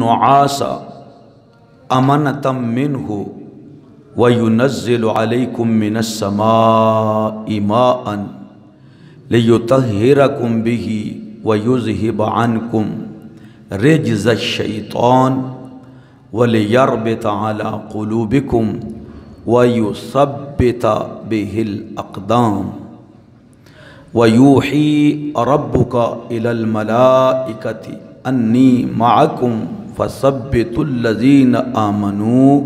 النعاس أمنة منه وينزل عليكم من السماء ماء ليطهركم به ويذهب عنكم رجز الشيطان وليربط على قلوبكم ويثبت به الأقدام ويوحي ربك إلى الملائكة أني معكم فثبتوا الذين آمنوا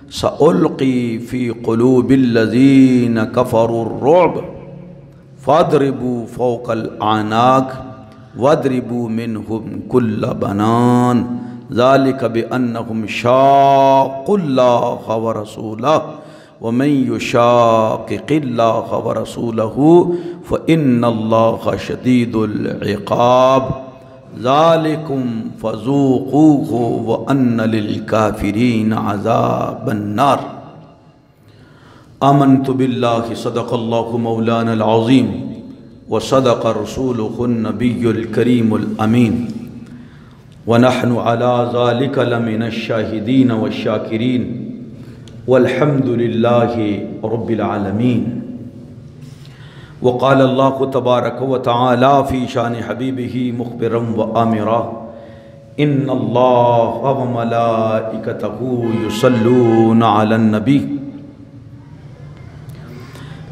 سألقي في قلوب الذين كفروا الرعب فاضربوا فوق الأعناق واضربوا منهم كل بنان ذلك بأنهم شاقوا الله ورسوله ومن يشاقق الله ورسوله فإن الله شديد العقاب ذلكم فذوقوه وأن للكافرين عذاب النار آمنت بالله صدق الله مولانا العظيم وصدق رسوله النبي الكريم الأمين ونحن على ذلك لمن الشاهدين والشاكرين والحمد لله رب العالمين وقال الله تبارك وتعالى في شان حبيبه مخبرا وآمرا إن الله وملائكته يصلون على النبي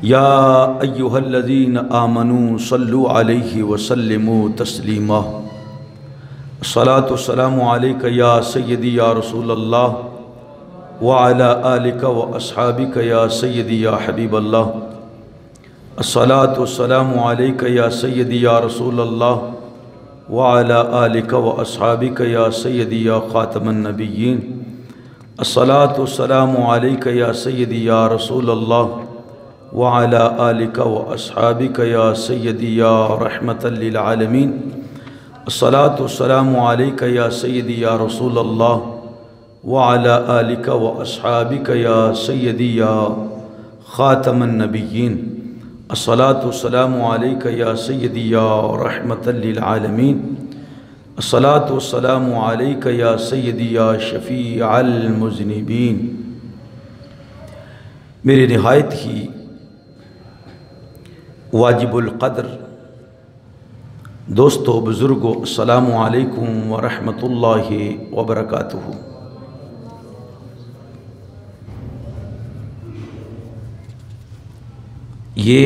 يا أيها الذين آمنوا صلوا عليه وسلموا تسليما الصلاة والسلام عليك يا سيدي يا رسول الله وعلى آلك وأصحابك يا سيدي يا حبيب الله الصلاة والسلام عليك يا سيدي يا رسول الله وعلى آلك وأصحابك يا سيدي يا خاتم النبيين الصلاة والسلام عليك يا سيدي يا رسول الله وعلى آلك وأصحابك يا سيدي يا رحمة للعالمين الصلاة والسلام عليك يا سيدي يا رسول الله وعلى آلك وأصحابك يا سيدي يا خاتم النبيين الصلاة والسلام عليك يا سيدي يا رحمة للعالمين الصلاة والسلام عليك يا سيدي يا شفيع المذنبين میرے نہایت ہی واجب القدر دوستو بزرگو السلام علیکم ورحمۃ اللہ وبرکاتہ۔ یہ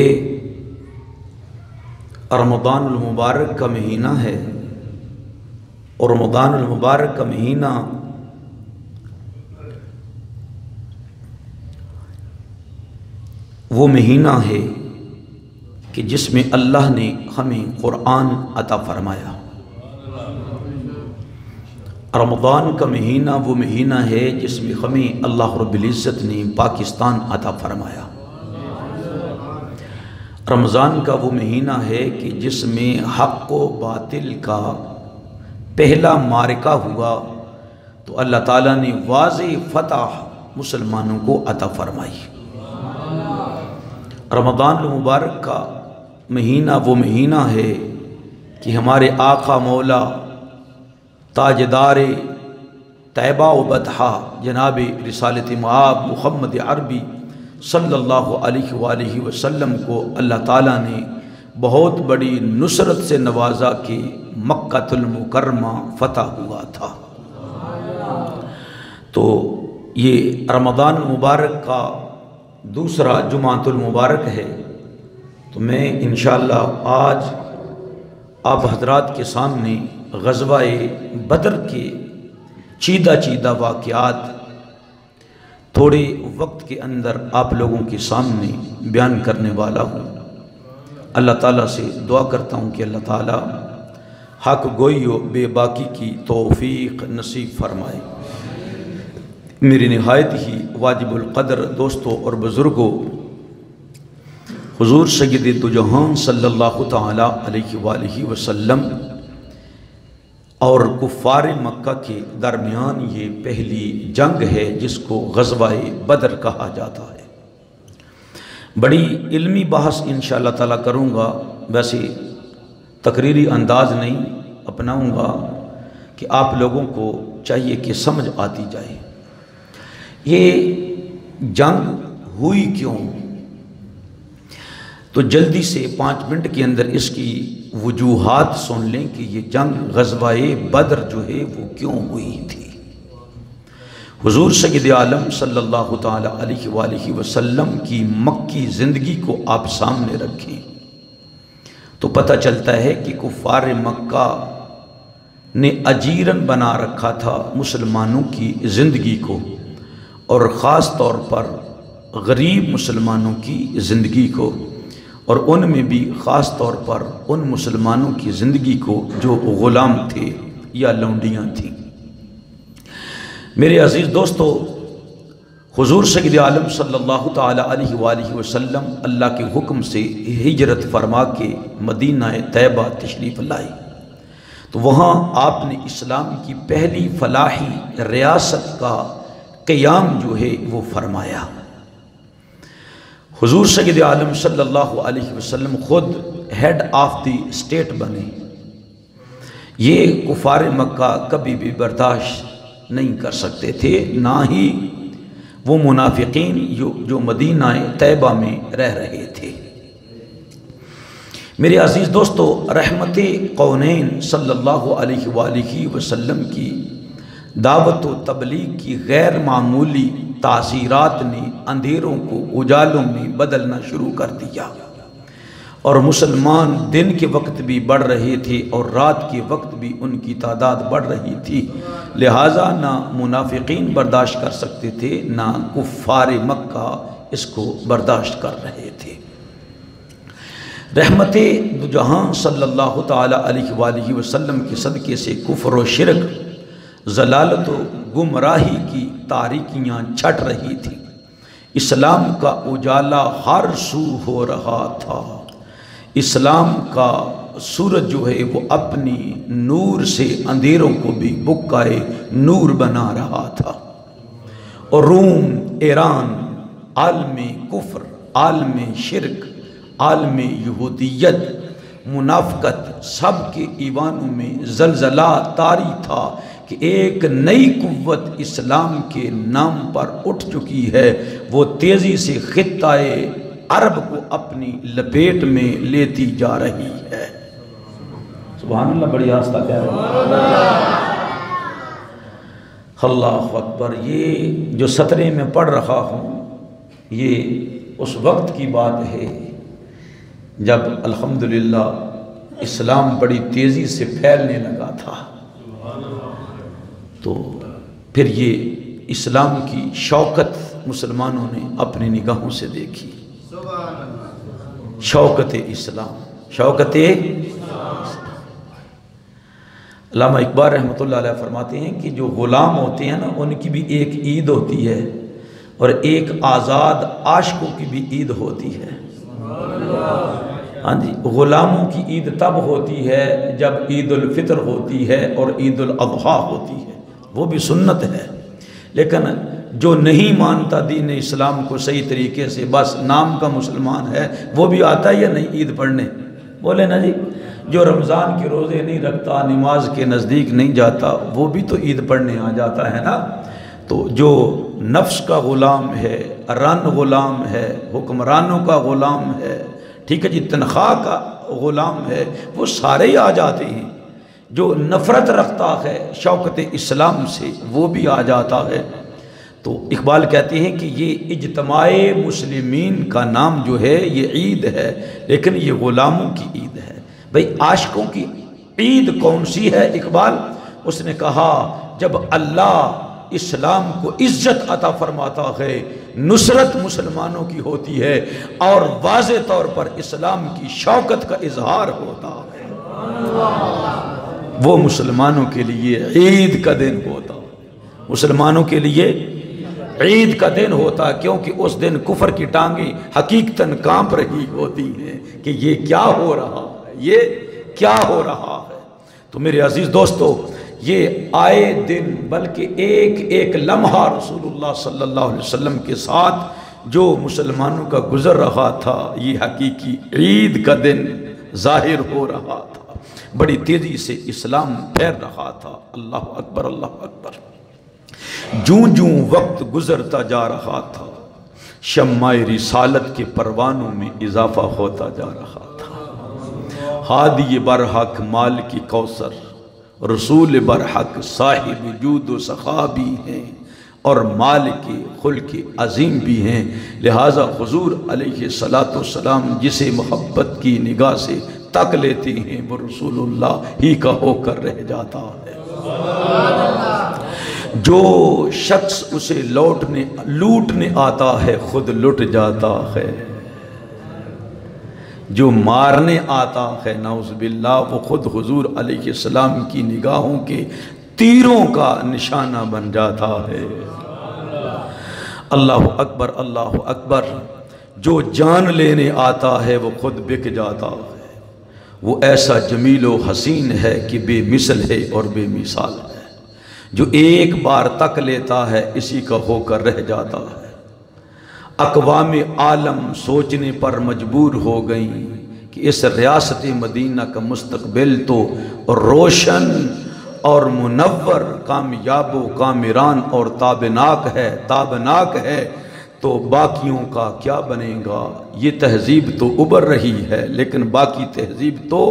رمضان المبارک کا مہینہ ہے اور رمضان المبارک کا مہینہ وہ مہینہ ہے کہ جس میں اللہ نے ہمیں قرآن عطا فرمایا۔ رمضان کا مہینہ وہ مہینہ ہے جس میں ہمیں اللہ رب العزت نے پاکستان عطا فرمایا۔ رمضان کا وہ مہینہ ہے کہ جس میں حق و باطل کا پہلا معرکہ ہوا تو اللہ تعالیٰ نے واضح فتح مسلمانوں کو عطا فرمائی۔ رمضان المبارک کا مہینہ وہ مہینہ ہے کہ ہمارے آقا مولا تاجدار طیبہ و بطحہ جناب رسالت مآب محمد عربی صلی اللہ علیہ وآلہ وسلم کو اللہ تعالیٰ نے بہت بڑی نصرت سے نوازا کہ مکہ المکرمہ فتح ہوا تھا۔ تو یہ رمضان المبارک کا دوسرا جمعۃ المبارک ہے، تو میں انشاءاللہ آج آپ حضرات کے سامنے غزوہ بدر کے چیدہ واقعات تھوڑے وقت کے اندر آپ لوگوں کے سامنے بیان کرنے والا ہوں۔ اللہ تعالیٰ سے دعا کرتا ہوں کہ اللہ تعالیٰ حق گوئی و بے باکی کی توفیق نصیب فرمائے۔ میری نہایت ہی واجب القدر دوستوں اور بزرگوں، حضور سید دو جہان صلی اللہ تعالیٰ علیہ وآلہ وسلم اور کفار مکہ کے درمیان یہ پہلی جنگ ہے جس کو غزوہ بدر کہا جاتا ہے۔ بڑی علمی بحث انشاءاللہ تعالیٰ کروں گا، ویسے تقریری انداز نہیں اپناؤں گا کہ آپ لوگوں کو چاہیے کہ سمجھ آتی جائے یہ جنگ ہوئی کیوں. تو جلدی سے 5 منٹ کے اندر اس کی وجوہات سن لیں کہ یہ جنگ غزوہ بدر جو ہے وہ کیوں ہوئی تھی. حضور سید عالم صلی اللہ تعالی علیہ وآلہ وسلم کی مکی زندگی کو آپ سامنے رکھیں تو پتہ چلتا ہے کہ کفار مکہ نے اجیرن بنا رکھا تھا مسلمانوں کی زندگی کو، اور خاص طور پر غریب مسلمانوں کی زندگی کو، اور ان میں بھی خاص طور پر ان مسلمانوں کی زندگی کو جو غلام تھے یا لونڈیاں تھیں. میرے عزیز دوستو، حضور سید عالم صلی اللہ تعالی علیہ وآلہ وسلم اللہ کے حکم سے ہجرت فرما کے مدینہ طیبہ تشریف لائے تو وہاں آپ نے اسلام کی پہلی فلاحی ریاست کا قیام جو ہے وہ فرمایا. حضور سید عالم صلی اللہ علیہ وسلم خود ہیڈ آف دی اسٹیٹ بنے. یہ کفار مکہ کبھی بھی برداشت نہیں کر سکتے تھے، نہ ہی وہ منافقین جو مدینہ طیبہ میں رہ رہے تھے. میرے عزیز دوستو، رحمت کونین صلی اللہ علیہ وآلہ وسلم کی دعوت و تبلیغ کی غیر معمولی تاثیرات نے اندھیروں کو اجالوں میں بدلنا شروع کر دیا، اور مسلمان دن کے وقت بھی بڑھ رہے تھے اور رات کے وقت بھی ان کی تعداد بڑھ رہی تھی. لہٰذا نہ منافقین برداشت کر سکتے تھے، نہ کفار مکہ اس کو برداشت کر رہے تھے. رحمت دو جہاں صلی اللہ تعالی علیہ وآلہ وسلم کے صدقے سے کفر و شرک، ضلالت و گمراہی کی تاریکیاں چھٹ رہی تھی. اسلام کا اجالا ہر سو ہو رہا تھا. اسلام کا سورج جو ہے وہ اپنی نور سے اندھیروں کو بھی بکائے نور بنا رہا تھا. اور روم، ایران، عالم کفر، عالم شرک، عالم یہودیت، منافقت، سب کے ایوانوں میں زلزلہ طاری تھا کہ ایک نئی قوت اسلام کے نام پر اٹھ چکی ہے. وہ تیزی سے خطہ عرب کو اپنی لپیٹ میں لیتی جا رہی ہے. سبحان اللہ، بڑی آستہ کہہ رہے ہیں. اللہ اکبر. یہ جو سطرے میں پڑھ رہا ہوں یہ اس وقت کی بات ہے جب الحمدللہ اسلام بڑی تیزی سے پھیلنے لگا تھا. تو پھر یہ اسلام کی شوکت مسلمانوں نے اپنی نگاہوں سے دیکھی. شوکت اسلام، شوکت علامہ اقبال رحمۃ اللہ علیہ فرماتے ہیں کہ جو غلام ہوتے ہیں نا ان کی بھی ایک عید ہوتی ہے، اور ایک آزاد عاشقوں کی بھی عید ہوتی ہے. ہاں جی، غلاموں کی عید تب ہوتی ہے جب عید الفطر ہوتی ہے اور عید الاضحیٰ ہوتی ہے، وہ بھی سنت ہے. لیکن جو نہیں مانتا دین اسلام کو صحیح طریقے سے، بس نام کا مسلمان ہے، وہ بھی آتا ہے یا نہیں عید پڑھنے؟ بولے نا جی. جو رمضان کے روزے نہیں رکھتا، نماز کے نزدیک نہیں جاتا، وہ بھی تو عید پڑھنے آ جاتا ہے نا. تو جو نفس کا غلام ہے، رن غلام ہے، حکمرانوں کا غلام ہے، ٹھیک ہے جی، تنخواہ کا غلام ہے، وہ سارے ہی آ جاتے ہیں. جو نفرت رکھتا ہے شوکت اسلام سے وہ بھی آ جاتا ہے. تو اقبال کہتے ہیں کہ یہ اجتماع مسلمین کا نام جو ہے یہ عید ہے، لیکن یہ غلاموں کی عید ہے. بھئی عاشقوں کی عید کون سی ہے اقبال؟ اس نے کہا جب اللہ اسلام کو عزت عطا فرماتا ہے، نصرت مسلمانوں کی ہوتی ہے، اور واضح طور پر اسلام کی شوکت کا اظہار ہوتا ہے، وہ مسلمانوں کے لیے عید کا دن ہوتا. مسلمانوں کے لیے عید کا دن ہوتا، کیونکہ اس دن کفر کی ٹانگیں حقیقتاً کانپ رہی ہوتی ہیں کہ یہ کیا ہو رہا ہے، یہ کیا ہو رہا ہے. تو میرے عزیز دوستو، یہ آئے دن بلکہ ایک ایک لمحہ رسول اللہ صلی اللہ علیہ وسلم کے ساتھ جو مسلمانوں کا گزر رہا تھا، یہ حقیقی عید کا دن ظاہر ہو رہا تھا. بڑی تیزی سے اسلام پھیل رہا تھا۔ اللہ اکبر اللہ اکبر۔ جوں جوں وقت گزرتا جا رہا تھا، شمع رسالت کے پروانوں میں اضافہ ہوتا جا رہا تھا۔ ہادی برحق مالک کوثر، رسول برحق صاحب جود و سخا بھی ہیں اور مالک خلق عظیم بھی ہیں، لہٰذا حضور علیہ السلام جسے محبت کی نگاہ سے تک لیتے ہیں وہ رسول اللہ ہی کا ہو کر رہ جاتا ہے۔ جو شخص اسے لوٹنے آتا ہے خود لٹ جاتا ہے، جو مارنے آتا ہے نعوذ باللہ وہ خود حضور علیہ السلام کی نگاہوں کے تیروں کا نشانہ بن جاتا ہے۔ اللہ اکبر اللہ اکبر۔ جو جان لینے آتا ہے وہ خود بک جاتا ہے، وہ ایسا جمیل و حسین ہے کہ بے مثل ہے اور بے مثال ہے۔ جو ایک بار تک لیتا ہے اسی کا ہو کر رہ جاتا ہے۔ اقوام عالم سوچنے پر مجبور ہو گئیں کہ اس ریاست مدینہ کا مستقبل تو روشن اور منور، کامیاب و کامران اور تابناک ہے، تو باقیوں کا کیا بنے گا؟ یہ تہذیب تو ابھر رہی ہے لیکن باقی تہذیب تو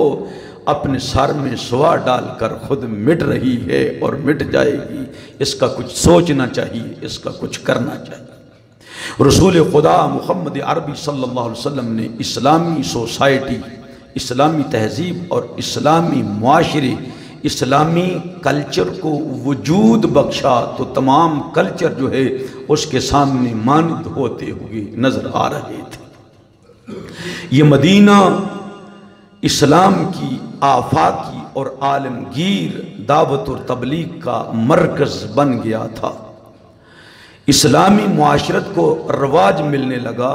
اپنے سر میں سوا ڈال کر خود مٹ رہی ہے اور مٹ جائے گی۔ اس کا کچھ سوچنا چاہیے، اس کا کچھ کرنا چاہیے۔ رسول خدا محمد عربی صلی اللہ علیہ وسلم نے اسلامی سوسائٹی، اسلامی تہذیب اور اسلامی معاشرے، اسلامی کلچر کو وجود بخشا تو تمام کلچر جو ہے اس کے سامنے مانند ہوتے ہوئے نظر آ رہے تھے۔ یہ مدینہ اسلام کی آفاقی اور عالمگیر دعوت اور تبلیغ کا مرکز بن گیا تھا۔ اسلامی معاشرت کو رواج ملنے لگا،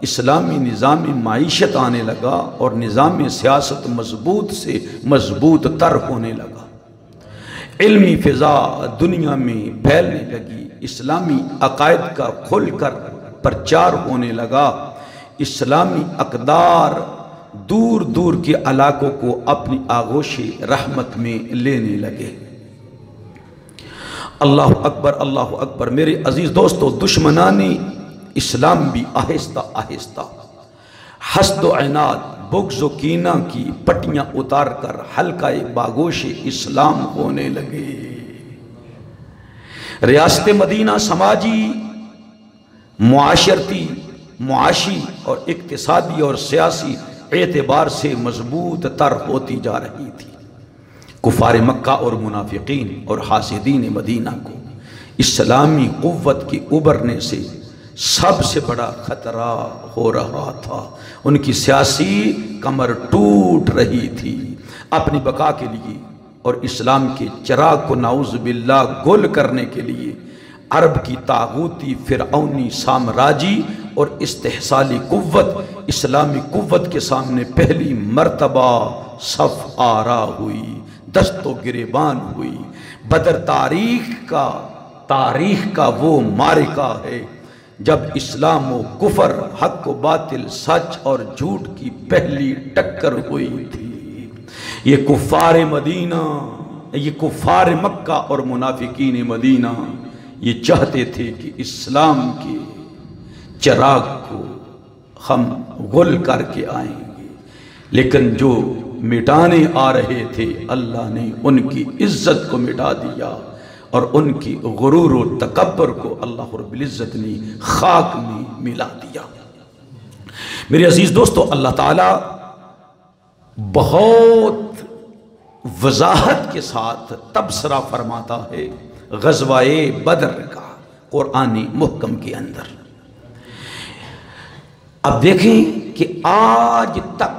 اسلامی نظام معیشت آنے لگا اور نظام سیاست مضبوط سے مضبوط تر ہونے لگا۔ علمی فضا دنیا میں پھیلنے لگی، اسلامی عقائد کا کھل کر پرچار ہونے لگا، اسلامی اقدار دور دور کے علاقوں کو اپنی آغوش رحمت میں لینے لگے۔ اللہ اکبر اللہ اکبر۔ میرے عزیز دوستو، دشمنان اسلام بھی آہستہ آہستہ حسد و عناد، بغض و کینہ کی پٹیاں اتار کر حلقہ باگوش اسلام ہونے لگے۔ ریاست مدینہ سماجی، معاشرتی، معاشی اور اقتصادی اور سیاسی اعتبار سے مضبوط تر ہوتی جا رہی تھی۔ کفار مکہ اور منافقین اور حاسدین مدینہ کو اسلامی قوت کے ابھرنے سے سب سے بڑا خطرہ ہو رہا تھا۔ ان کی سیاسی کمر ٹوٹ رہی تھی۔ اپنی بقا کے لیے اور اسلام کے چراغ کو نعوذ باللہ گل کرنے کے لیے عرب کی طاغوتی فرعونی سامراجی اور استحصالی قوت اسلامی قوت کے سامنے پہلی مرتبہ صف آرا ہوئی، دست و گریبان ہوئی۔ بدر تاریخ کا وہ معرکہ ہے جب اسلام و کفر، حق و باطل، سچ اور جھوٹ کی پہلی ٹکر ہوئی تھی۔ یہ کفار مکہ اور منافقین مدینہ یہ چاہتے تھے کہ اسلام کے چراغ کو ہم غل کر کے آئیں گے، لیکن جو مٹانے آ رہے تھے اللہ نے ان کی عزت کو مٹا دیا اور ان کی غرور و تکبر کو اللہ رب العزت نے خاک میں ملا دیا۔ میرے عزیز دوستو، اللہ تعالیٰ بہت وضاحت کے ساتھ تبصرہ فرماتا ہے غزوہ بدر کا قرآن محکم کے اندر۔ اب دیکھیں کہ آج تک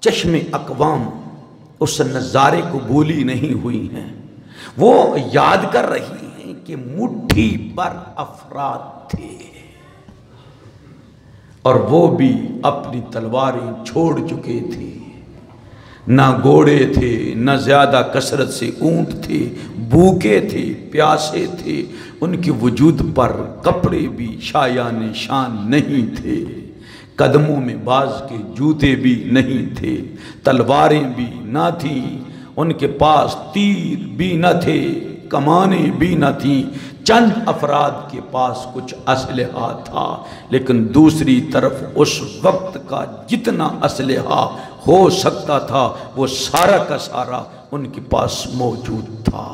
چشم اقوام اس نظارے کو بھولی نہیں ہوئی ہیں، وہ یاد کر رہی ہیں کہ مٹھی پر افراد تھے اور وہ بھی اپنی تلواریں چھوڑ چکے تھے، نہ گھوڑے تھے، نہ زیادہ کثرت سے اونٹ تھے، بھوکے تھے، پیاسے تھے، ان کے وجود پر کپڑے بھی شایان شان نہیں تھے، قدموں میں باز کے جوتے بھی نہیں تھے، تلواریں بھی نہ تھیں، ان کے پاس تیر بھی نہ تھے، کمانیں بھی نہ تھیں، چند افراد کے پاس کچھ اسلحہ تھا، لیکن دوسری طرف اس وقت کا جتنا اسلحہ ہو سکتا تھا وہ سارا کا سارا ان کے پاس موجود تھا۔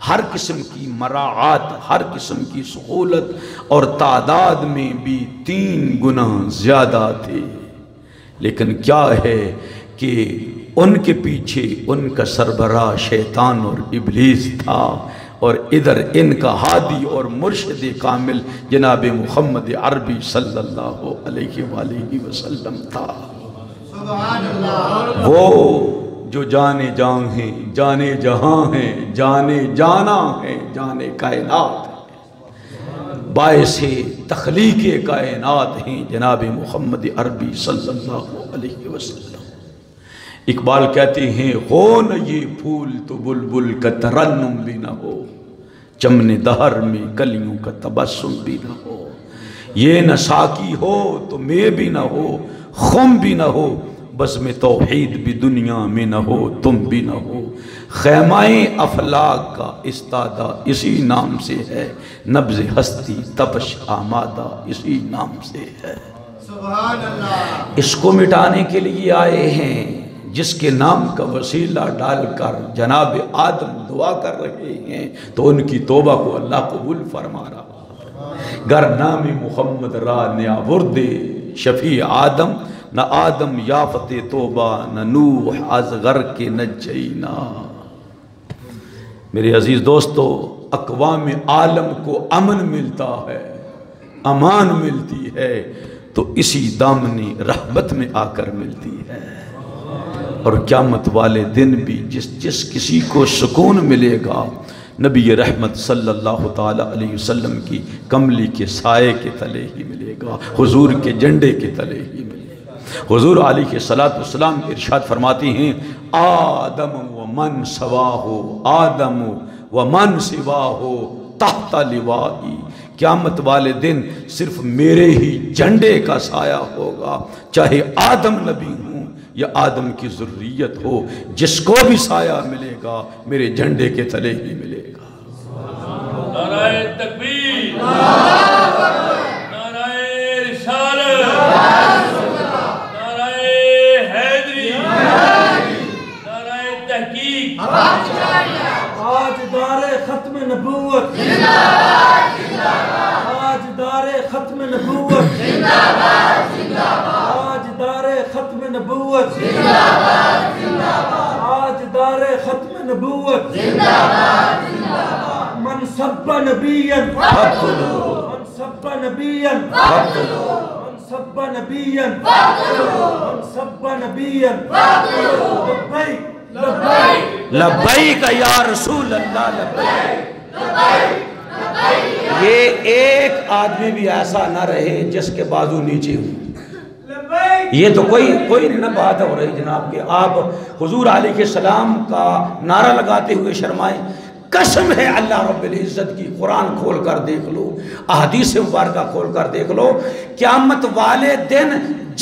ہر قسم کی مراعات، ہر قسم کی سہولت، اور تعداد میں بھی 3 گنا زیادہ تھے۔ لیکن کیا ہے کہ ان کے پیچھے ان کا سربراہ شیطان اور ابلیس تھا، اور ادھر ان کا ہادی اور مرشد کامل جناب محمد عربی صلی اللہ علیہ وآلہ وسلم تھا۔ سبحان اللہ۔ وہ جو جانے جان ہیں، جانے جہاں ہیں، جانے جانا ہیں، جانے کائنات ہیں، باعث تخلیق کائنات ہیں جناب محمد عربی صلی اللہ علیہ وسلم۔ اقبال کہتے ہیں ہو نہ یہ پھول تو بلبل کا ترنم بھی نہ ہو، چمن دہر میں کلیوں کا تبسم بھی نہ ہو، یہ نہ ساقی ہو تو میں بھی نہ ہو، خم بھی نہ ہو، بس میں توحید بھی دنیا میں نہ ہو، تم بھی نہ ہو، خیمہ افلاک کا استادہ اسی نام سے ہے، نبض ہستی تپش آمادہ اسی نام سے ہے۔ سبحان اللہ۔ اس کو مٹانے کے لیے آئے ہیں جس کے نام کا وسیلہ ڈال کر جناب آدم دعا کر رہے ہیں، تو ان کی توبہ کو اللہ قبول فرما رہا۔ گر نام محمد را نیاورد شفیع آدم، نہ آدم یافت توبہ نہ نوح از غرق نجینا۔ میرے عزیز دوستو، اقوام عالم کو امن ملتا ہے، امان ملتی ہے تو اسی دامن رحمت میں آ کر ملتی ہے، اور قیامت والے دن بھی جس کسی کو سکون ملے گا نبی رحمت صلی اللہ تعالی علیہ وسلم کی کملی کے سائے کے تلے ہی ملے گا، حضور کے جھنڈے کے تلے ہی ملے گا۔ حضور علیہ السلام ارشاد فرماتے ہیں آدم و من سواہ، آدم و من سواہ تحت لوائی، قیامت والے دن صرف میرے ہی جھنڈے کا سایہ ہوگا، چاہے آدم نبی ہوں یا آدم کی ذریت ہو، جس کو بھی سایہ ملے گا میرے جھنڈے کے تلے ہی ملے گا۔ نعرہ تکبیر، نعرہ رسالت، نعرہ حیدری، نعرہ تحقیق، تاجدار ختم نبوت، تاجدار ختم نبوت، تاجدار ختم نبوت، تاجدار ختم نبوت، من سب نبیا من سب نبیا من سب نبیا من سب نبیا لبیک لبیک لبیک یا رسول اللہ لبیک۔ یہ ایک آدمی بھی ایسا نہ رہے جس کے بازو نیچے ہوں۔ یہ تو کوئی نہیں نہ بات ہو رہی جناب کہ آپ حضور علیہ السلام کا نعرہ لگاتے ہوئے شرمائیں۔ قسم ہے اللہ رب العزت کی، قرآن کھول کر دیکھ لو، احادیث مبارکہ کھول کر دیکھ لو، قیامت والے دن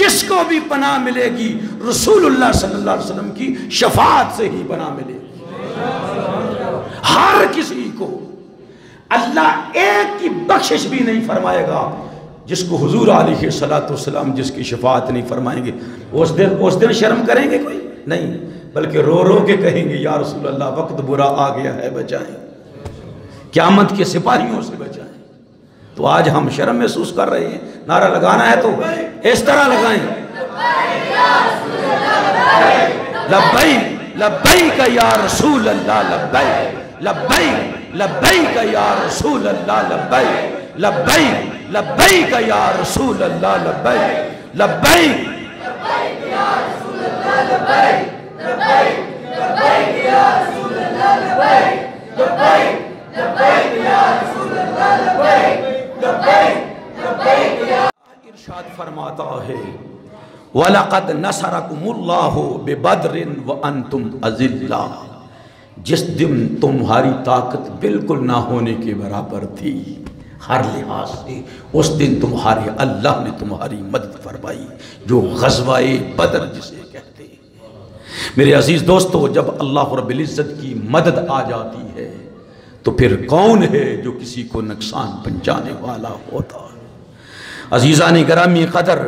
جس کو بھی پناہ ملے گی رسول اللہ صلی اللہ علیہ وسلم کی شفاعت سے ہی پناہ ملے گی۔ ہر کسی کو اللہ ایک کی بخشش بھی نہیں فرمائے گا جس کو حضور علیہ السلام جس کی شفاعت نہیں فرمائیں گے۔ اس دن شرم کریں گے کوئی نہیں، بلکہ رو رو کے کہیں گے یا رسول اللہ وقت برا آ گیا ہے، بچائیں، قیامت کے سپاہیوں سے بچائیں۔ تو آج ہم شرم محسوس کر رہے ہیں، نعرہ لگانا ہے تو اس طرح لگائیں، لبیک لبیک یا رسول اللہ لبیک، لبیک لبیک یا رسول اللہ لبیک، لبیک لبیک یا رسول اللہ لبیک، لبیک لبیک یا رسول اللہ لبیک، لبیک لبیک یا رسول اللہ لبیک، لبیک لبیک یا رسول اللہ لبیک، لبیک لبیک یا۔ ارشاد فرماتا ہے وَلَقَدْ نَصَرَكُمُ اللَّهُ بِبَدْرٍ وَأَنْتُمْ أَذِلَّةٌ، جس دن تمہاری طاقت بالکل نہ ہونے کے برابر تھی، ہر لحاظ سے اس دن تمہارے اللہ نے تمہاری مدد فرمائی، جو غزوہ بدر جسے کہتے ہیں۔ میرے عزیز دوستو، جب اللہ رب العزت کی مدد آ جاتی ہے تو پھر کون ہے جو کسی کو نقصان پہنچانے والا ہوتا ہے؟ عزیزان گرامی قدر،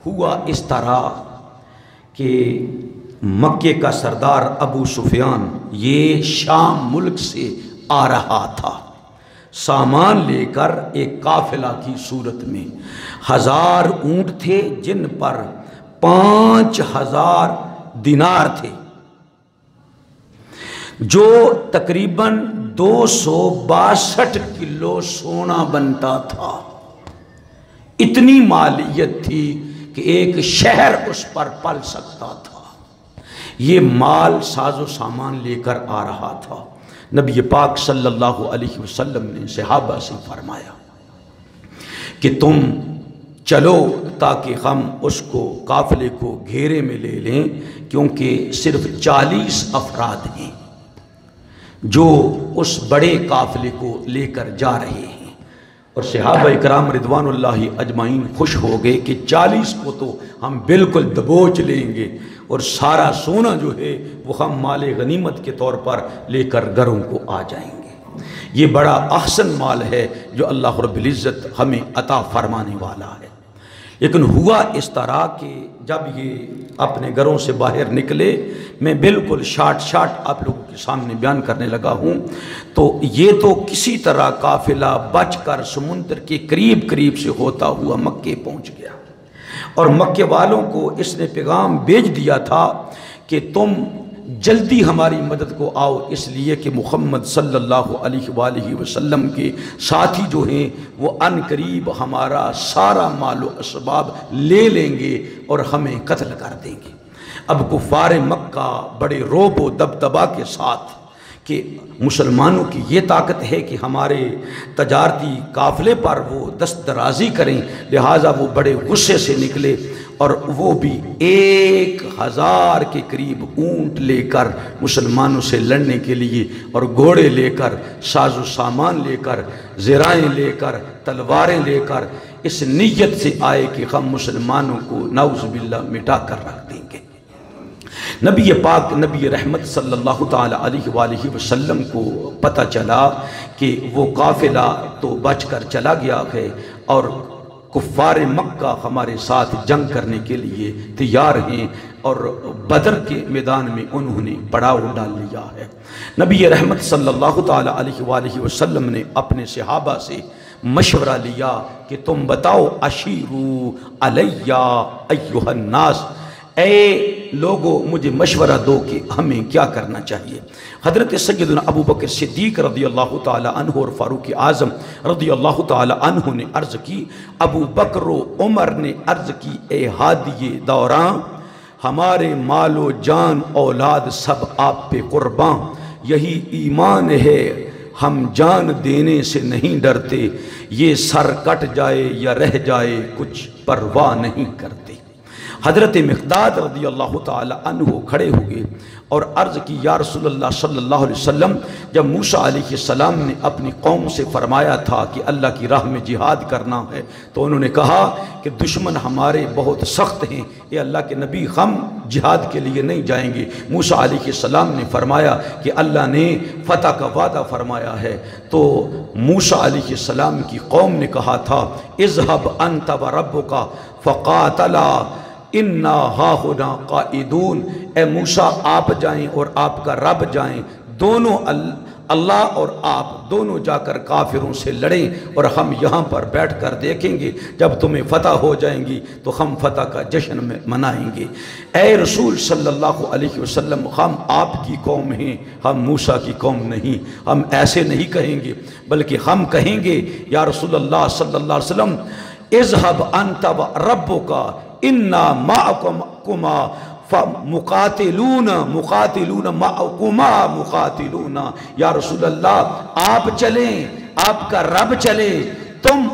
ہوا اس طرح کہ مکے کا سردار ابو سفیان یہ شام ملک سے آ رہا تھا، سامان لے کر ایک قافلہ کی صورت میں۔ 1000 اونٹ تھے جن پر 5000 دینار تھے، جو تقریباً 262 کلو سونا بنتا تھا۔ اتنی مالیت تھی کہ ایک شہر اس پر پل سکتا تھا۔ یہ مال ساز و سامان لے کر آ رہا تھا۔ نبی پاک صلی اللہ علیہ وسلم نے صحابہ سے فرمایا کہ تم چلو تاکہ ہم اس کو قافلے کو گھیرے میں لے لیں، کیونکہ صرف 40 افراد ہیں جو اس بڑے قافلے کو لے کر جا رہے ہیں۔ اور صحابہ اکرام رضوان اللہ اجمعین خوش ہو گئے کہ 40 کو تو ہم بالکل دبوچ لیں گے، اور سارا سونا جو ہے وہ ہم مال غنیمت کے طور پر لے کر گھروں کو آ جائیں گے۔ یہ بڑا احسن مال ہے جو اللہ رب العزت ہمیں عطا فرمانے والا ہے۔ لیکن ہوا اس طرح کہ جب یہ اپنے گھروں سے باہر نکلے، میں بالکل شارٹ آپ لوگوں کے سامنے بیان کرنے لگا ہوں، تو یہ تو کسی طرح قافلہ بچ کر سمندر کے قریب سے ہوتا ہوا مکے پہنچ گیا، اور مکے والوں کو اس نے پیغام بھیج دیا تھا کہ تم جلدی ہماری مدد کو آؤ، اس لیے کہ محمد صلی اللہ علیہ وآلہ وسلم کے ساتھی جو ہیں وہ ان قریب ہمارا سارا مال و اسباب لے لیں گے اور ہمیں قتل کر دیں گے۔ اب کفار مکہ بڑے روب و دبدبا کے ساتھ کہ مسلمانوں کی یہ طاقت ہے کہ ہمارے تجارتی قافلے پر وہ دست درازی کریں، لہٰذا وہ بڑے غصے سے نکلے، اور وہ بھی 1000 کے قریب اونٹ لے کر مسلمانوں سے لڑنے کے لیے، اور گھوڑے لے کر، ساز و سامان لے کر، زرائیں لے کر، تلواریں لے کر، اس نیت سے آئے کہ ہم مسلمانوں کو نعوذ باللہ مٹا کر رکھ دیں گے۔ نبی پاک نبی رحمت صلی اللہ تعالیٰ علیہ وآلہ وسلم کو پتہ چلا کہ وہ قافلہ تو بچ کر چلا گیا ہے، اور کفار مکہ ہمارے ساتھ جنگ کرنے کے لیے تیار ہیں، اور بدر کے میدان میں انہوں نے پڑاؤ ڈال لیا ہے۔ نبی رحمت صلی اللہ تعالیٰ علیہ وآلہ وسلم نے اپنے صحابہ سے مشورہ لیا کہ تم بتاؤ، اشیرو علیہ ایہا الناس، اے لوگو مجھے مشورہ دو کہ ہمیں کیا کرنا چاہیے۔ حضرت سیدنا ابو بکر صدیق رضی اللہ تعالی عنہ اور فاروق اعظم رضی اللہ تعالی عنہ نے عرض کی، ابو بکر و عمر نے عرض کی، اے ہادی دوراں، ہمارے مال و جان اولاد سب آپ پہ قرباں، یہی ایمان ہے، ہم جان دینے سے نہیں ڈرتے، یہ سر کٹ جائے یا رہ جائے کچھ پرواہ نہیں کرتے۔ حضرت مقداد رضی اللہ تعالی عنہ کھڑے ہوئے اور عرض کی، یا رسول اللہ صلی اللہ علیہ وسلم، جب موسیٰ علیہ السلام نے اپنی قوم سے فرمایا تھا کہ اللہ کی راہ میں جہاد کرنا ہے، تو انہوں نے کہا کہ دشمن ہمارے بہت سخت ہیں، اے اللہ کے نبی ہم جہاد کے لیے نہیں جائیں گے۔ موسیٰ علیہ السلام نے فرمایا کہ اللہ نے فتح کا وعدہ فرمایا ہے، تو موسیٰ علیہ السلام کی قوم نے کہا تھا، اذهب انت وربک فقاتلا انا ہاہنا قائدون، اے موسیٰ آپ جائیں اور آپ کا رب جائیں، دونوں اللہ اور آپ دونوں جا کر کافروں سے لڑیں، اور ہم یہاں پر بیٹھ کر دیکھیں گے، جب تمہیں فتح ہو جائیں گی تو ہم فتح کا جشن میں منائیں گے۔ اے رسول صلی اللہ علیہ وسلم، ہم آپ کی قوم ہیں، ہم موسیٰ کی قوم نہیں، ہم ایسے نہیں کہیں گے، بلکہ ہم کہیں گے، یا رسول اللہ صلی اللہ علیہ وسلم، اذهب انت وربک انا معکما مقاتلون معکما مقاتلون، یا رسول اللہ آپ چلیں، آپ کا رب چلے، تم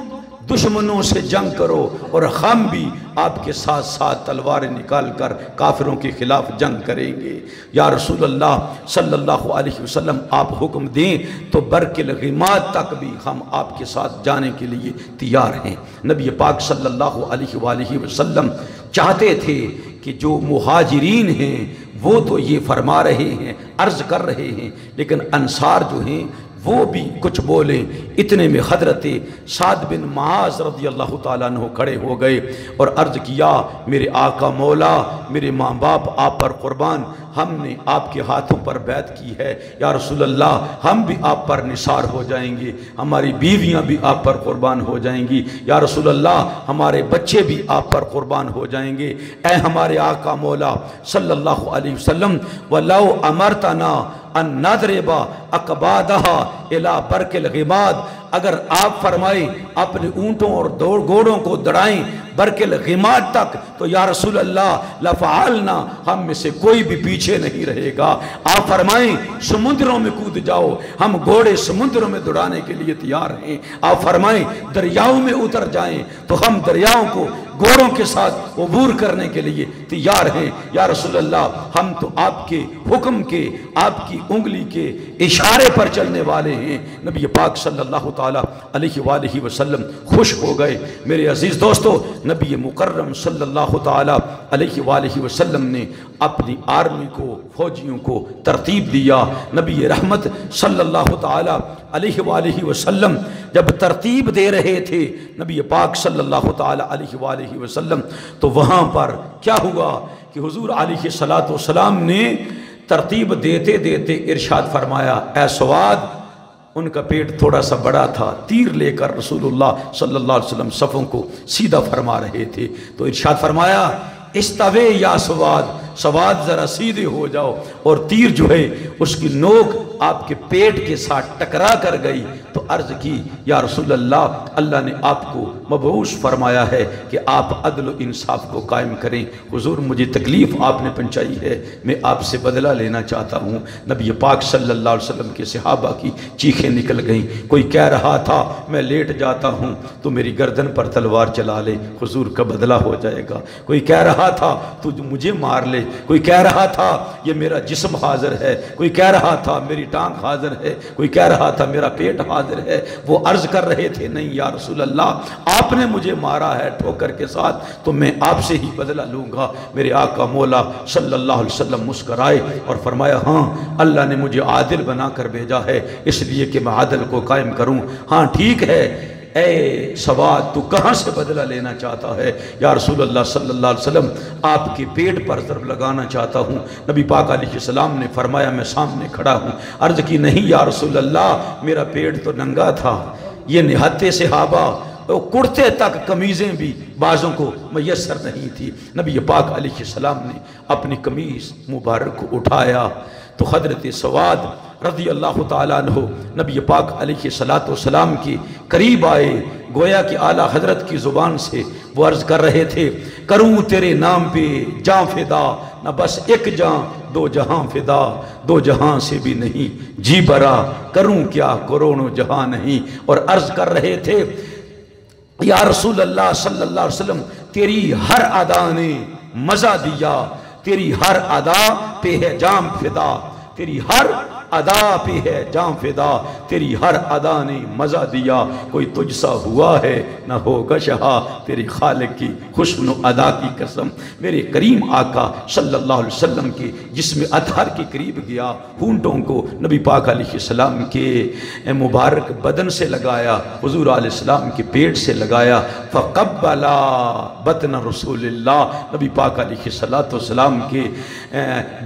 دشمنوں سے جنگ کرو اور ہم بھی آپ کے ساتھ ساتھ تلواریں نکال کر کافروں کے خلاف جنگ کریں گے۔ یا رسول اللہ صلی اللہ علیہ وسلم آپ حکم دیں تو برق الغماد تک بھی ہم آپ کے ساتھ جانے کے لیے تیار ہیں۔ نبی پاک صلی اللہ علیہ وآلہ وسلم چاہتے تھے کہ جو مہاجرین ہیں وہ تو یہ فرما رہے ہیں، عرض کر رہے ہیں، لیکن انصار جو ہیں وہ بھی کچھ بولیں۔ اتنے میں حضرت سعد بن معاذ رضی اللہ تعالیٰ عنہ کھڑے ہو گئے اور عرض کیا، میرے آقا مولا، میرے ماں باپ آپ پر قربان، ہم نے آپ کے ہاتھوں پر بیعت کی ہے، یا رسول اللہ ہم بھی آپ پر نثار ہو جائیں گے، ہماری بیویاں بھی آپ پر قربان ہو جائیں گی، یا رسول اللہ ہمارے بچے بھی آپ پر قربان ہو جائیں گے۔ اے ہمارے آقا مولا صلی اللہ علیہ وسلم، وَلَوْ أَمَرْتَنَا ان نَضْرِبَ أَقْبَادَهَا إِلَى بَرْقِ الْغِمَادِ، اگر آپ فرمائیں اپنے اونٹوں اور گھوڑوں کو دڑائیں برق الغماد تک تو یا رسول اللہ لفعلنا، ہم میں سے کوئی بھی پیچھے نہیں رہے گا۔ آپ فرمائیں سمندروں میں کود جاؤ، ہم گھوڑے سمندروں میں دوڑانے کے لیے تیار ہیں۔ آپ فرمائیں دریاؤں میں اتر جائیں تو ہم دریاؤں کو گھوڑوں کے ساتھ عبور کرنے کے لیے تیار ہیں۔ یا رسول اللہ ہم تو آپ کے حکم کے، آپ کی انگلی کے اشارے پر چلنے والے ہیں۔ نبی پاک صلی اللہ تعالیٰ علیہ وآلہ وسلم خوش ہو گئے۔ میرے عزیز دوستو، نبی مکرم صلی اللہ تعالیٰ علیہ وآلہ وسلم نے اپنی آرمی کو، فوجیوں کو ترتیب دیا۔ نبی رحمت صلی اللہ تعالیٰ علیہ وآلہ وسلم جب ترتیب دے رہے تھے نبی پاک صلی اللہ تعالیٰ علیہ وآلہ وسلم، تو وہاں پر کیا ہوا کہ حضور علیہ السلام نے ترتیب دیتے دیتے ارشاد فرمایا، اے سواد، ان کا پیٹ تھوڑا سا بڑا تھا، تیر لے کر رسول اللہ صلی اللہ علیہ وسلم صفوں کو سیدھا فرما رہے تھے، تو ارشاد فرمایا، استوے یا سواد، سواد ذرا سیدھے ہو جاؤ، اور تیر جو ہے اس کی نوک آپ کے پیٹ کے ساتھ ٹکرا کر گئی، تو عرض کی، یا رسول اللہ، اللہ نے آپ کو مبعوث فرمایا ہے کہ آپ عدل و انصاف کو قائم کریں۔ حضور مجھے تکلیف آپ نے پہنچائی ہے، میں آپ سے بدلہ لینا چاہتا ہوں۔ نبی پاک صلی اللہ علیہ وسلم کے صحابہ کی چیخیں نکل گئیں۔ کوئی کہہ رہا تھا میں لیٹ جاتا ہوں تو میری گردن پر تلوار چلا لے، حضور کا بدلہ ہو جائے گا۔ کوئی کہہ رہا تھا تو مجھے مار لے، کوئی کہہ رہا تھا یہ میرا جسم حاضر ہے، کوئی کہہ رہا تھا میری ٹانگ حاضر ہے، کوئی کہہ رہا تھا میرا پیٹ حاضر ہے۔ وہ عرض کر رہے تھے، نہیں یا رسول اللہ، آپ نے مجھے مارا ہے ٹھوکر کے ساتھ تو میں آپ سے ہی بدلہ لوں گا۔ میرے آقا مولا صلی اللہ علیہ وسلم مسکرائے اور فرمایا، ہاں اللہ نے مجھے عادل بنا کر بھیجا ہے اس لیے کہ میں عادل کو قائم کروں۔ ہاں ٹھیک ہے، اے سواد تو کہاں سے بدلہ لینا چاہتا ہے؟ یا رسول اللہ صلی اللہ علیہ وسلم، آپ کے پیٹ پر ضرب لگانا چاہتا ہوں۔ نبی پاک علیہ السلام نے فرمایا، میں سامنے کھڑا ہوں۔ عرض کی، نہیں یا رسول اللہ، میرا پیٹ تو ننگا تھا۔ یہ نہتے صحابہ کرتے تک قمیضیں بھی بعضوں کو میسر نہیں تھی۔ نبی پاک علیہ السلام نے اپنی قمیض مبارک کو اٹھایا تو حضرت سواد رضی اللہ تعالیٰ عنہ نبی پاک علیہ السلام کی قریب آئے، گویا کہ اعلیٰ حضرت کی زبان سے وہ عرض کر رہے تھے، کروں تیرے نام پہ جاں فدا، نہ بس ایک جاں دو جہاں فدا، دو جہاں سے بھی نہیں جی برا، کروں کیا کروڑوں جہاں نہیں۔ اور عرض کر رہے تھے، یا رسول اللہ صلی اللہ علیہ وسلم، تیری ہر ادا نے مزہ دیا، تیری ہر ادا پہ ہے جام فدا، تیری ہر ادا پہ ہے جام فدا، تیری ہر ادا نے مزہ دیا، کوئی تجھ سا ہوا ہے نہ ہوگا شہا، تیری خالق کی حسن و ادا کی قسم۔ میرے کریم آقا صلی اللہ علیہ وسلم کے جسم اطہر کے قریب گیا، ہونٹوں کو نبی پاک علیہ السلام کے مبارک بدن سے لگایا، حضور علیہ السلام کے پیٹ سے لگایا، فقبلا بطن رسول اللہ، نبی پاک علیہ السلام کے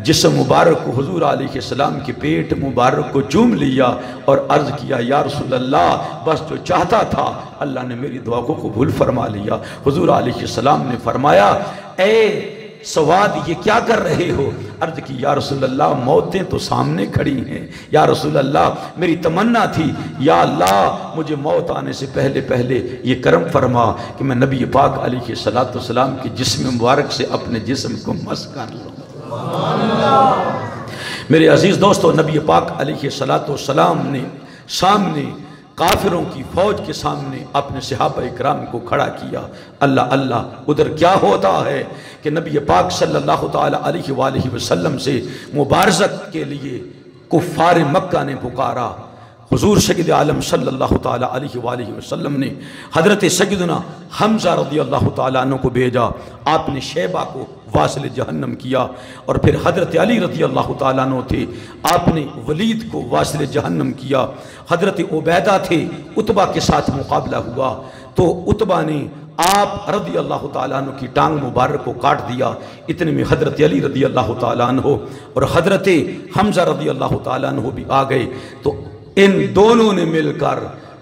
جسم مبارک کو حضور علیہ السلام کے پیٹ مبارک کو چوم لیا اور عرض کیا، یا رسول اللہ، بس جو چاہتا تھا اللہ نے میری دعا کو قبول فرما لیا۔ حضور علیہ السلام نے فرمایا، اے سواد یہ کیا کر رہے ہو؟ عرض کی، یا رسول اللہ، موتیں تو سامنے کھڑی ہیں، یا رسول اللہ میری تمنا تھی، یا اللہ مجھے موت آنے سے پہلے پہلے یہ کرم فرما کہ میں نبی پاک علیہ السلام کے جسم مبارک سے اپنے جسم کو مس کر لوں۔ میرے عزیز دوستو، نبی پاک علیہ السلام نے سامنے کافروں کی فوج کے سامنے اپنے صحابہ اکرام کو کھڑا کیا۔ اللہ اللہ، ادھر کیا ہوتا ہے کہ نبی پاک صلی اللہ تعالی علیہ وآلہ وسلم سے مبارزت کے لیے کفار مکہ نے پکارا۔ حضور سید عالم صلی اللہ تعالی علیہ وآلہ وسلم نے حضرت سیدنا حمزہ رضی اللہ تعالیٰ عنہ کو بھیجا، آپ نے شیبہ کو واصل جہنم کیا، اور پھر حضرت علی رضی اللہ تعالیٰ عنہ تھے، آپ نے ولید کو واصل جہنم کیا۔ حضرت عبیدہ تھے، عتبہ کے ساتھ مقابلہ ہوا تو عتبہ نے آپ رضی اللہ تعالیٰ عنہ کی ٹانگ مبارک کو کاٹ دیا۔ اتنے میں حضرت علی رضی اللہ تعالیٰ عنہ اور حضرت حمزہ رضی اللہ تعالیٰ عنہ بھی آ گئے، تو ان دونوں نے مل کر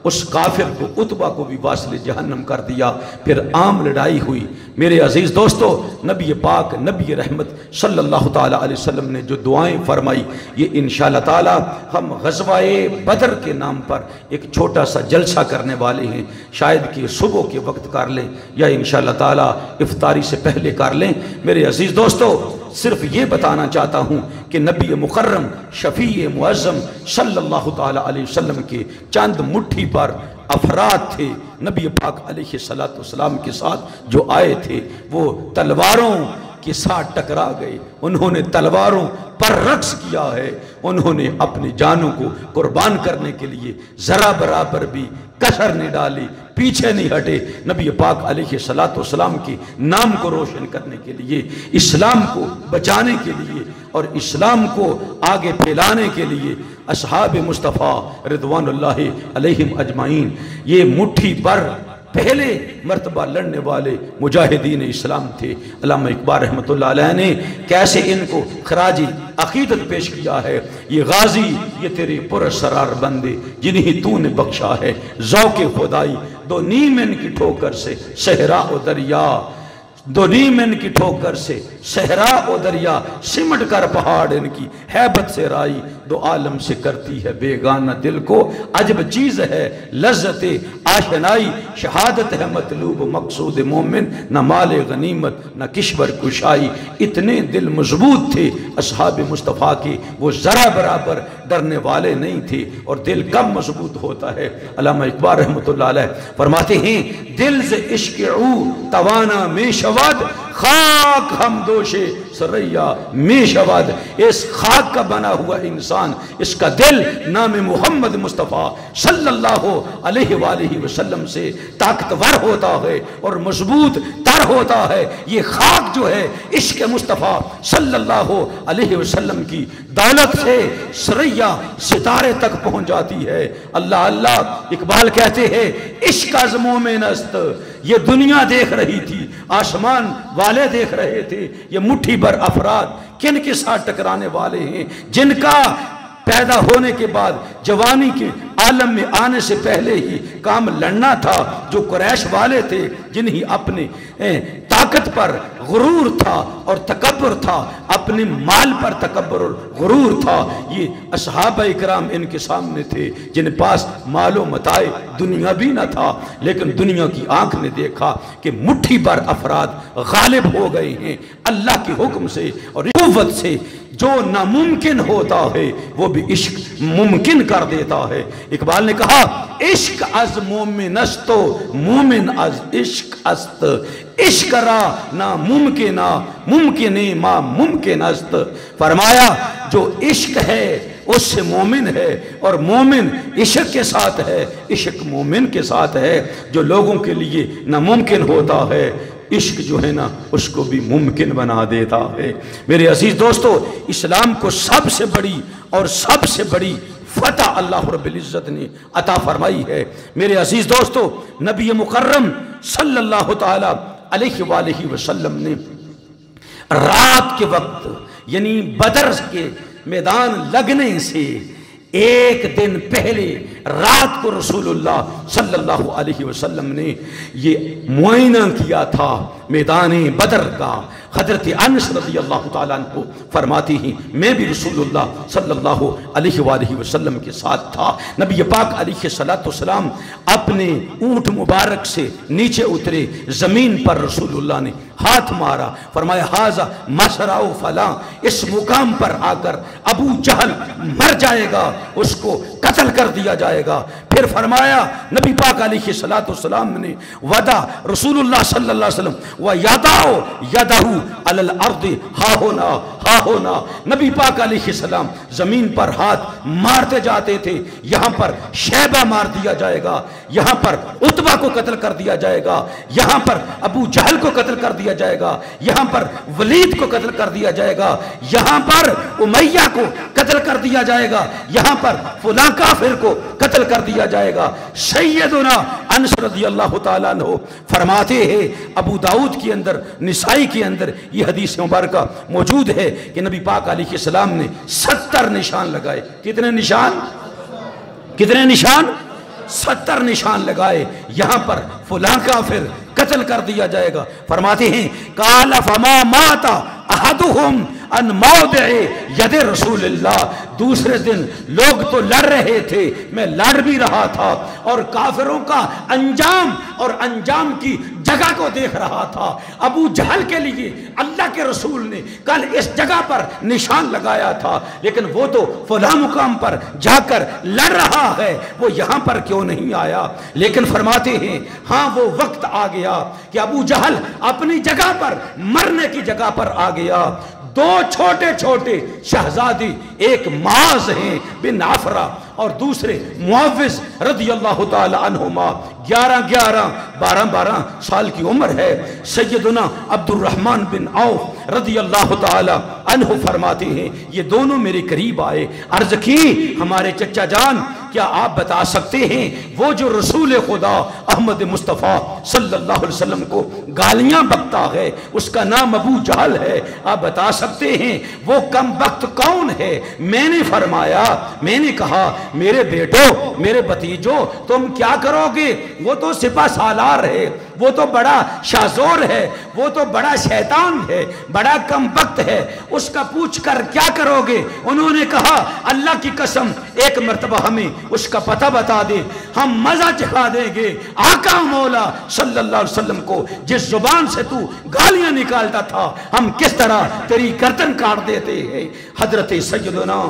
اس کافر کو عتبہ کو بھی واصل جہنم کر دیا۔ پھر عام لڑائی ہوئی۔ میرے عزیز دوستو، نبی پاک نبی رحمت صلی اللہ تعالیٰ علیہ وسلم نے جو دعائیں فرمائی، یہ انشاءاللہ تعالیٰ ہم غزوہ بدر کے نام پر ایک چھوٹا سا جلسہ کرنے والے ہیں، شاید کہ صبح کے وقت کر لیں یا انشاءاللہ تعالیٰ افطاری سے پہلے کر لیں۔ میرے عزیز دوستو، صرف یہ بتانا چاہتا ہوں کہ نبی مکرم شفیع معظم صلی اللہ تعالیٰ علیہ وسلم کے چند مٹھی پر افراد تھے نبی پاک علیہ السلام کے ساتھ جو آئے تھے، وہ تلواروں کے ساتھ ٹکرا گئے، انہوں نے تلواروں پر رقص کیا ہے، انہوں نے اپنی جانوں کو قربان کرنے کے لیے ذرا برابر بھی کسر نہیں ڈالی، پیچھے نہیں ہٹے، نبی پاک علیہ السلام کے نام کو روشن کرنے کے لیے، اسلام کو بچانے کے لیے اور اسلام کو آگے پھیلانے کے لیے اصحاب مصطفیٰ رضوان اللہ علیہم اجمعین یہ مٹھی پر پہلے مرتبہ لڑنے والے مجاہدین اسلام تھے۔ علامہ اقبال رحمۃ اللہ علیہ نے کیسے ان کو خراجی عقیدت پیش کیا ہے، یہ غازی یہ تیرے پراسرار بندے جنہیں تو نے بخشا ہے ذوق خدائی، دو نیم ان کی ٹھوکر سے صحرا و دریا، دو نیم ان کی ٹھوکر سے صحرا و دریا، سمٹ کر پہاڑ ان کی ہیبت سے رائی، دو عالم سے کرتی ہے بیگانہ دل کو عجب چیز ہے لذت آشنائی، شہادت ہے مطلوب مقصود مومن، نہ مال غنیمت نہ کشور کشائی۔ اتنے دل مضبوط تھے اصحاب مصطفیٰ کے، وہ ذرا برابر ڈرنے والے نہیں تھے، اور دل کب مضبوط ہوتا ہے؟ علامہ اقبال رحمۃ اللہ علیہ فرماتے ہیں، دل سے عشق او توانا میں شود، خاک ہم دوش سریا میں شود۔ اس خاک کا بنا ہوا انسان، اس کا دل نام محمد مصطفیٰ صلی اللہ علیہ وآلہ وسلم سے طاقتور ہوتا ہے اور مضبوط تر ہوتا ہے۔ یہ خاک جو ہے عشق مصطفیٰ صلی اللہ علیہ وسلم کی دولت سے سریا ستارے تک پہنچ جاتی ہے۔ اللہ اللہ، اقبال کہتے ہیں عشق از مومن است، یہ دنیا دیکھ رہی تھی، آسمان والے دیکھ رہے تھے، یہ مٹھی بھر افراد کن کے ساتھ ٹکرانے والے ہیں؟ جن کا پیدا ہونے کے بعد جوانی کے عالم میں آنے سے پہلے ہی کام لڑنا تھا، جو قریش والے تھے، جنہیں اپنے طاقت پر غرور تھا اور تکبر تھا، اپنے مال پر تکبر اور غرور تھا، یہ اصحابہ اکرام ان کے سامنے تھے جن پاس مال و متاع دنیا بھی نہ تھا، لیکن دنیا کی آنکھ نے دیکھا کہ مٹھی پر افراد غالب ہو گئے ہیں اللہ کے حکم سے اور قوت سے۔ جو ناممکن ہوتا ہے وہ بھی عشق ممکن کر دیتا ہے۔ اقبال نے کہا عشق از مومن است و مومن از عشق است، عشق را ناممکنہ ممکن ما ممکن است۔ فرمایا جو عشق ہے اس سے مومن ہے، اور مومن عشق کے ساتھ ہے، عشق مومن کے ساتھ ہے۔ جو لوگوں کے لیے ناممکن ہوتا ہے، عشق جو ہے نا اس کو بھی ممکن بنا دیتا ہے۔ میرے عزیز دوستو، اسلام کو سب سے بڑی اور سب سے بڑی فتح اللہ رب العزت نے عطا فرمائی ہے۔ میرے عزیز دوستو، نبی مکرم صلی اللہ تعالی علیہ وآلہ وسلم نے رات کے وقت یعنی بدر کے میدان لگنے سے ایک دن پہلے رات کو رسول اللہ صلی اللہ علیہ وسلم نے یہ معائنہ کیا تھا میدان بدر کا، حضرت انس رضی اللہ تعالیٰ عنہ فرماتی ہیں میں بھی رسول اللہ صلی اللہ علیہ وآلہ وسلم کے ساتھ تھا۔ نبی پاک علیہ السلام اپنے اونٹ مبارک سے نیچے اترے، زمین پر رسول اللہ نے ہاتھ مارا، فرمایا ھذا مسرع فلاں، اس مقام پر آ کر ابو جہل مر جائے گا، اس کو قتل کر دیا جائے گا۔ پھر فرمایا نبی پاک علیہ السلام نے ودا رسول اللہ صلی اللہ علیہ وسلم وَيَدَعُ يَدَهُ عَلَى الْأَرْضِ ہا ہونا ہا ہونا، نبی پاک علیہ السلام زمین پر ہاتھ مارتے جاتے تھے، یہاں پر شیبہ مار دیا جائے گا، یہاں پر عتبہ کو قتل کر دیا جائے گا، یہاں پر ابو جہل کو قتل کر دیا جائے گا، یہاں پر ولید کو قتل کر دیا جائے گا، یہاں پر امیہ کو قتل کر دیا جائے گا، یہاں پر فلاں کافر کو قتل کر دیا جائے گا۔ سیدنا انس رضی اللہ تعالیٰ عنہ فرماتے ہیں، ابو داؤد کے اندر، نسائی کے اندر یہ حدیث مبارکہ موجود ہے کہ نبی پاک علیہ السلام نے 70 نشان لگائے۔ کتنے نشان؟ کتنے نشان؟ 70 نشان لگائے، یہاں پر فلاں کافر قتل کر دیا جائے گا۔ فرماتے ہیں قال فما مات احدهم ان موضع ید رسول اللہ، دوسرے دن لوگ تو لڑ رہے تھے، میں لڑ بھی رہا تھا اور کافروں کا انجام اور انجام کی جگہ کو دیکھ رہا تھا۔ ابو جہل کے لیے اللہ کے رسول نے کل اس جگہ پر نشان لگایا تھا، لیکن وہ تو فلاں مقام پر جا کر لڑ رہا ہے، وہ یہاں پر کیوں نہیں آیا؟ لیکن فرماتے ہیں ہاں وہ وقت آ گیا کہ ابو جہل اپنی جگہ پر، مرنے کی جگہ پر آ گیا۔ دو چھوٹے چھوٹے شہزادی، ایک معاذ ہیں بن عفرہ اور دوسرے معوذ رضی اللہ تعالی عنہما، 12 سال کی عمر ہے۔ سیدنا عبد الرحمن بن عوف رضی اللہ تعالی عنہ فرماتے ہیں یہ دونوں میرے قریب آئے، عرض کی ہمارے چچا جان کیا آپ بتا سکتے ہیں وہ جو رسول خدا احمد مصطفیٰ صلی اللہ علیہ وسلم کو گالیاں بکتا ہے، اس کا نام ابو جہل ہے، آپ بتا سکتے ہیں وہ کم بخت کون ہے؟ میں نے فرمایا، میں نے کہا میرے بیٹو، میرے بھتیجو، تم کیا کرو گے؟ وہ تو سپہ سالار ہے، وہ تو بڑا شازور ہے، وہ تو بڑا شیطان ہے، بڑا کم بخت ہے، اس کا پوچھ کر کیا کرو گے؟ انہوں نے کہا اللہ کی قسم ایک مرتبہ ہمیں اس کا پتہ بتا دے، ہم مزہ چکھا دیں گے آقا مولا صلی اللہ علیہ وسلم کو جس زبان سے تو گالیاں نکالتا تھا ہم کس طرح تیری گردن کاٹ دیتے ہیں۔ حضرت سیدنا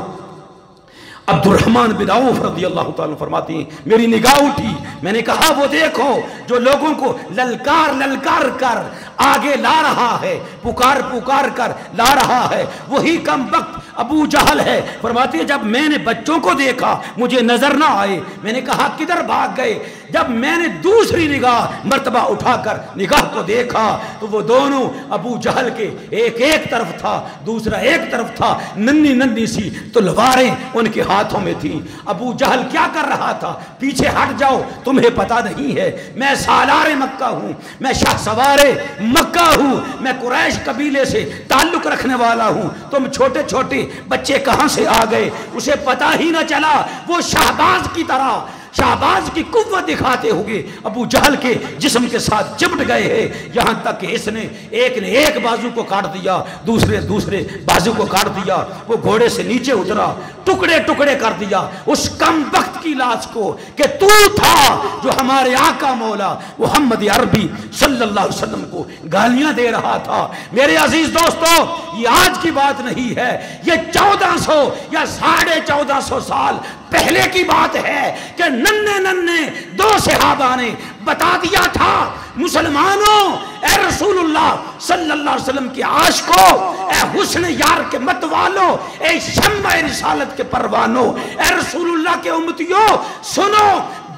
عبد الرحمن بن عوف رضی اللہ تعالیٰ فرماتی ہیں میری نگاہ اٹھی، میں نے کہا وہ دیکھو جو لوگوں کو للکار للکار کر آگے لا رہا ہے، پکار پکار کر لا رہا ہے، وہی کم وقت ابو جہل ہے۔ فرماتی ہے جب میں نے بچوں کو دیکھا مجھے نظر نہ آئے، میں نے کہا کدھر بھاگ گئے؟ جب میں نے دوسری نگاہ مرتبہ اٹھا کر نگاہ کو دیکھا تو وہ دونوں ابو جہل کے ایک طرف تھا، دوسرا ایک طرف تھا، ننھی ننھی سی تلواریں ان کے ہاتھوں میں تھیں۔ ابو جہل کیا کر رہا تھا؟ پیچھے ہٹ جاؤ، تمہیں پتہ نہیں ہے میں سالار مکہ ہوں، میں شاہ سوار مکہ ہوں، میں قریش قبیلے سے تعلق رکھنے والا ہوں، تم چھوٹے چھوٹے بچے کہاں سے آ گئے؟ اسے پتہ ہی نہ چلا، وہ شہباز کی طرح شہباز کی قوت دکھاتے ہوئے ابو جہل کے جسم کے ساتھ چمٹ گئے ہیں، یہاں تک کہ اس نے ایک بازو کو کاٹ دیا، دوسرے بازو کو کاٹ دیا، وہ گھوڑے سے نیچے اترا، ٹکڑے ٹکڑے کر دیا اس کم وقت کی لاش کو کہ تو تھا جو ہمارے آقا مولا محمد عربی صلی اللہ علیہ وسلم کو گالیاں دے رہا تھا۔ میرے عزیز دوستو یہ آج کی بات نہیں ہے، یہ 1400 یا 1450 سال پہلے کی بات ہے کہ ننھے دو صحابہ نے بتا دیا تھا مسلمانوں، اے رسول اللہ صلی اللہ علیہ وسلم کے عاشقوں، اے حسن یار کے مت والو، اے شمع رسالت کے پروانوں، اے رسول اللہ کے امتیوں سنو،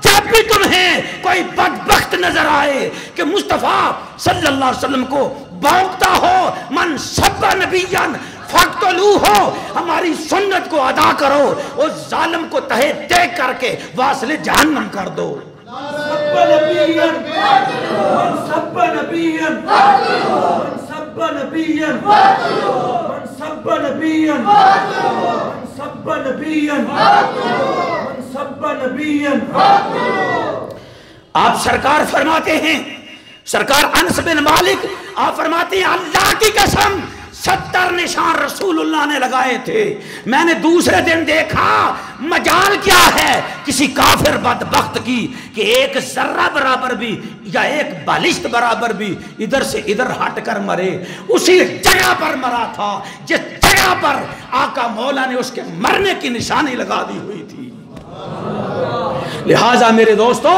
جب بھی تمہیں کوئی بدبخت نظر آئے کہ مصطفیٰ صلی اللہ علیہ وسلم کو بھونکتا ہو، من سب نبیًا فاقتلوہ، ہماری سنت کو ادا کرو، اس ظالم کو تہے تے کر کے واصل جہنم کر دو۔ سب نبیًا من سب نبیًا من سب نبیًا من سب نبیًا من سب نبیًا من سب نبیًا آپ سرکار فرماتے ہیں، سرکار انس بن مالک آپ فرماتے ہیں اللہ کی قسم 70 نشان رسول اللہ نے لگائے تھے، میں نے دوسرے دن دیکھا مجال کیا ہے کسی کافر بدبخت کی کہ ایک ذرہ برابر بھی یا ایک بالشت برابر بھی ادھر سے ادھر ہٹ کر مرے، اسی جگہ پر مرا تھا جس جگہ پر آقا مولا نے اس کے مرنے کی نشانی لگا دی ہوئی تھی۔ لہٰذا میرے دوستو،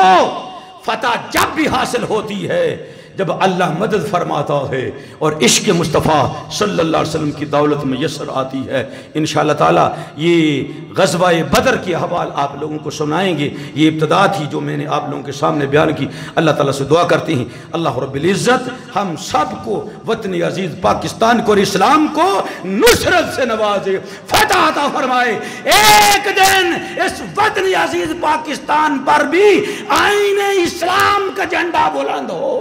فتح جب بھی حاصل ہوتی ہے جب اللہ مدد فرماتا ہے اور عشق مصطفیٰ صلی اللہ علیہ وسلم کی دولت میسر آتی ہے۔ انشاءاللہ تعالی یہ غزوہ بدر کی احوال آپ لوگوں کو سنائیں گے، یہ ابتدا تھی جو میں نے آپ لوگوں کے سامنے بیان کی۔ اللہ تعالیٰ سے دعا کرتے ہیں اللہ رب العزت ہم سب کو وطن عزیز پاکستان کو اور اسلام کو نصرت سے نوازے، فتح عطا فرمائے۔ ایک دن اس وطن عزیز پاکستان پر بھی آئین اسلام کا جھنڈا بلند ہو،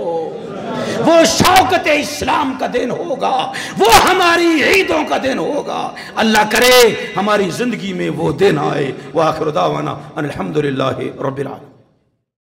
وہ شوکت اسلام کا دن ہوگا، وہ ہماری عیدوں کا دن ہوگا۔ اللہ کرے ہماری زندگی میں وہ دن آئے۔ وآخر دعوانا ان الحمدللہ رب العالمین۔